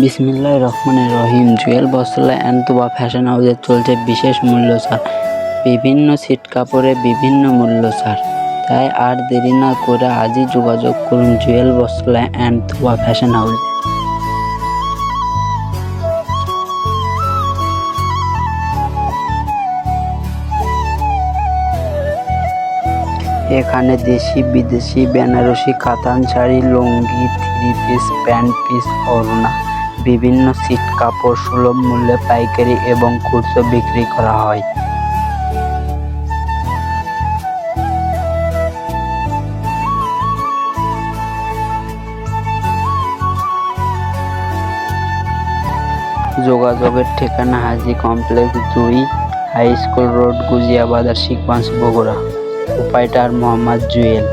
বিসমিল্লাহির রহমানির রহিম। জুয়েল বস্ত্রালয় অ্যান্ড তোবা ফ্যাশন হাউসে চলছে বিশেষ মূল্য ছাড়। বিভিন্ন ছিট কাপড়ে বিভিন্ন মূল্য ছাড়। তাই আর দেরি না করে আজই যোগাযোগ করুন জুয়েল বস্ত্রালয় অ্যান্ড তোবা ফ্যাশন হাউসে। এখানে দেশি বিদেশি বেনারসি কাতান শাড়ি, লুঙ্গি, থ্রি পিস, প্যান্ট পিস, ওড়না, বিভিন্ন ছিট কাপড় সুলভ মূল্যে পাইকারি এবং খুচরো বিক্রি করা হয়। যোগাযোগের ঠিকানা হাজী কমপ্লেক্স 2, হাই স্কুল রোড, গুজিয়া বাজার, শিখগঞ্জ, বগুড়া। প্রোপাইটার মোহাম্মদ জুয়েল।